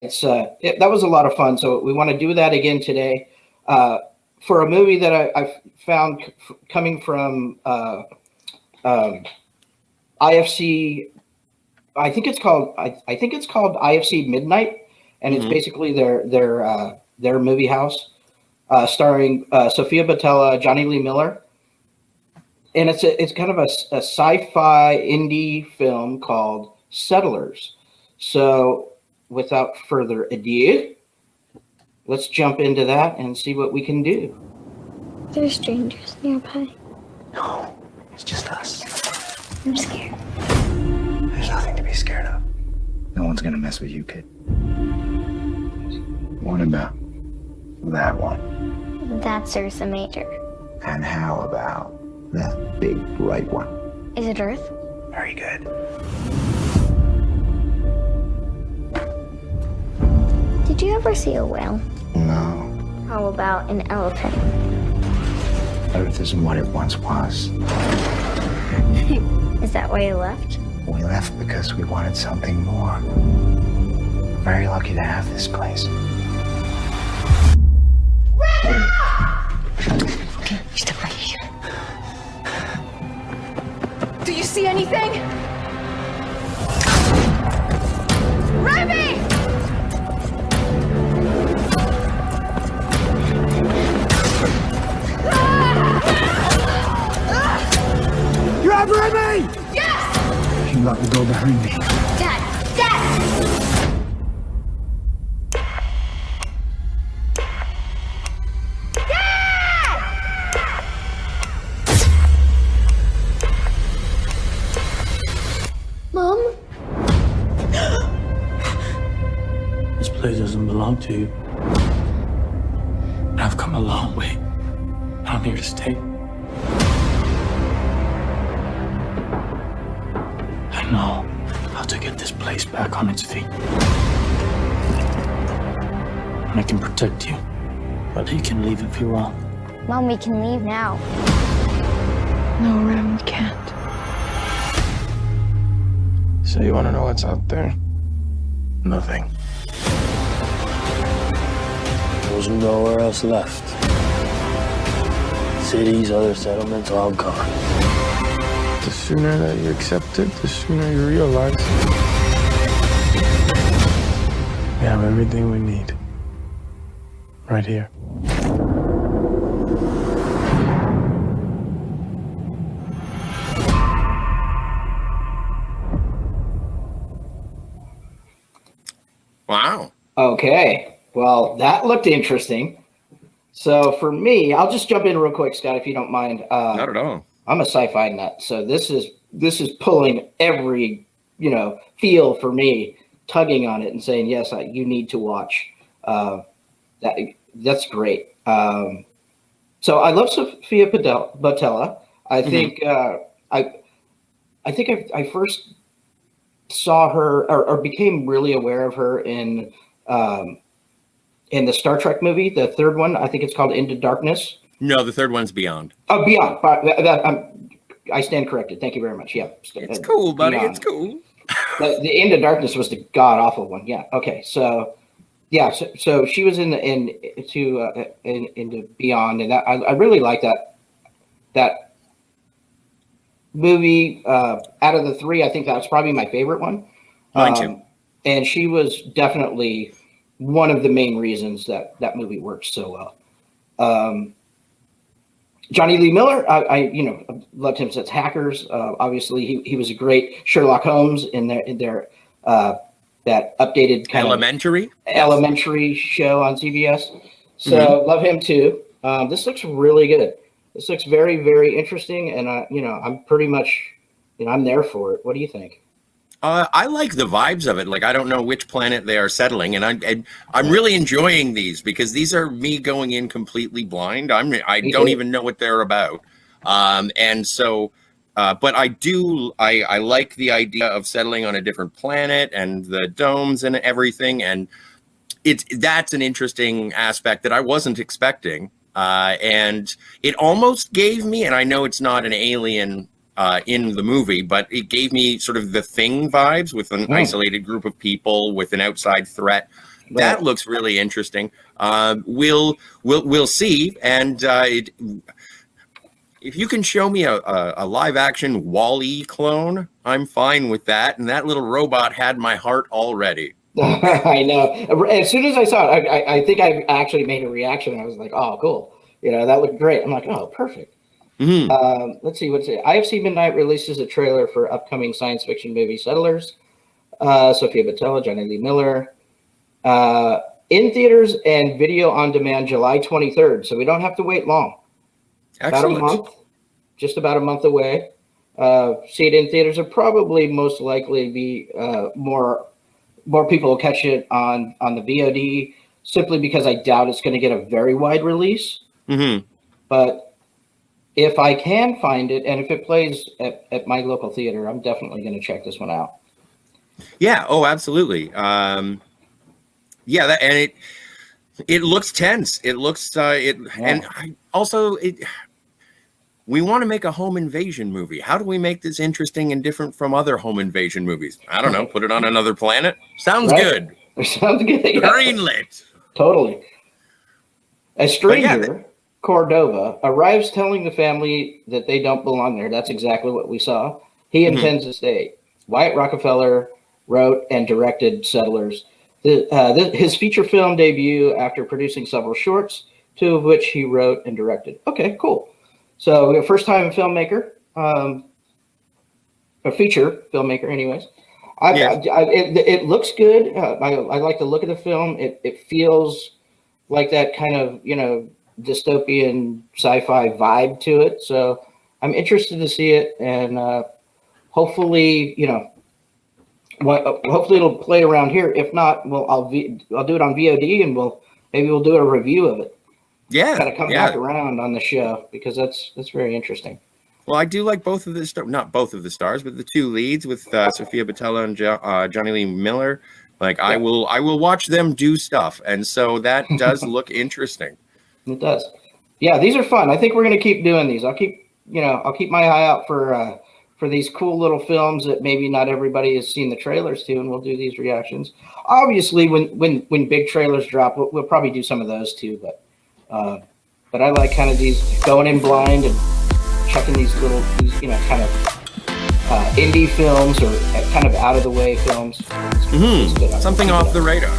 That was a lot of fun. So we want to do that again today for a movie that I found coming from IFC. I think it's called IFC Midnight, and it's basically their movie house, starring Sophia Boutella, Johnny Lee Miller, and it's kind of a sci-fi indie film called Settlers. So, without further ado, let's jump into that and see what we can do. There's strangers nearby. No, it's just us. I'm scared. There's nothing to be scared of. No one's gonna mess with you, kid. What about that one? That's Ursa Major. And how about that big bright one? Is it Earth? Very good. Did you ever see a whale? No. How about an elephant? Earth isn't what it once was. Is that why you left? We left because we wanted something more. We're very lucky to have this place. Okay, step right here. Do you see anything? Remy! You have Remy! Yes! You locked the door behind me. Dad! Dad! Mom? This place doesn't belong to you. I've come a long way. I'm here to stay. I know how to get this place back on its feet. I can protect you, but you can leave if you want. Mom, we can leave now. No, Rem, we can't. So you want to know what's out there? Nothing. There's nowhere else left. Cities, other settlements, all gone. The sooner that you accept it, the sooner you realize we have everything we need right here. Wow. Okay. Well, that looked interesting. So for me, I'll just jump in real quick, Scott, if you don't mind. Not at all. I'm a sci-fi nut, so this is pulling every feel for me, tugging on it and saying yes, you need to watch. That's great. So I love Sophia Boutella. I think I first saw her or became really aware of her in the Star Trek movie, the third one. I think it's called Into Darkness. No, the third one's Beyond. Oh, Beyond. I stand corrected. Thank you very much. Yeah, it's cool, buddy. Beyond. It's cool. The Into Darkness was the god awful one. Yeah. Okay. So, yeah. So she was into Beyond, and I really like that movie. Out of the three, I think that's probably my favorite one. Mine too. And she was definitely one of the main reasons that movie works so well. Johnny Lee Miller, I loved him since Hackers. Obviously, he was a great Sherlock Holmes in their that updated kind of elementary show on CBS. So love him too. This looks really good. This looks very, very interesting, and I'm pretty much I'm there for it. What do you think? I like the vibes of it. Like, I don't know which planet they are settling, and I'm really enjoying these because these are me going in completely blind. I don't even know what they're about, and so, but I like the idea of settling on a different planet and the domes and everything, and that's an interesting aspect that I wasn't expecting, and it almost gave me, and I know it's not an alien in the movie, but it gave me sort of The Thing vibes with an isolated group of people with an outside threat. That looks really interesting. We'll see. And if you can show me a live action Wall-E clone, I'm fine with that. And that little robot had my heart already. I know. As soon as I saw it, I think I actually made a reaction. I was like, "Oh, cool! That looked great." I'm like, "Oh, perfect." Mm-hmm. Let's see. What's it? IFC Midnight releases a trailer for upcoming science fiction movie Settlers. Sophia Boutella, Johnny Lee Miller. In theaters and video on demand July 23rd. So we don't have to wait long. Excellent. About a month. Just about a month away. See it in theaters will probably most likely be more people will catch it on the VOD simply because I doubt it's going to get a very wide release. Mm-hmm. But if I can find it, and if it plays at my local theater, I'm definitely going to check this one out. Yeah. Oh, absolutely. And it looks tense. It looks and we want to make a home invasion movie. How do we make this interesting and different from other home invasion movies? I don't know. Put it on another planet. Sounds good. Sounds good. Yeah. Greenlit. Totally. A stranger, Cordova, arrives telling the family that they don't belong there. That's exactly what we saw. He intends to stay. Wyatt Rockefeller wrote and directed Settlers. His feature film debut after producing several shorts, 2 of which he wrote and directed. Okay, cool. So we're first-time filmmaker, a feature filmmaker, anyways. It looks good. I like the look of the film. It feels like that kind of dystopian sci-fi vibe to it. So I'm interested to see it, and hopefully hopefully it'll play around here. If not, I'll do it on VOD, and we'll do a review of it. Yeah, kind of come back around on the show because that's very interesting. Well, I do like both of the not both of the stars, but the 2 leads with Sophia Boutella and Johnny Lee Miller. Like I will watch them do stuff, and so that does look interesting. It does. Yeah, these are fun. I think we're going to keep doing these. I'll keep my eye out for these cool little films that maybe not everybody has seen the trailers to, and we'll do these reactions. Obviously, when big trailers drop, we'll probably do some of those too. But I like kind of these going in blind and checking these kind of indie films or kind of out of the way films. Something off the radar.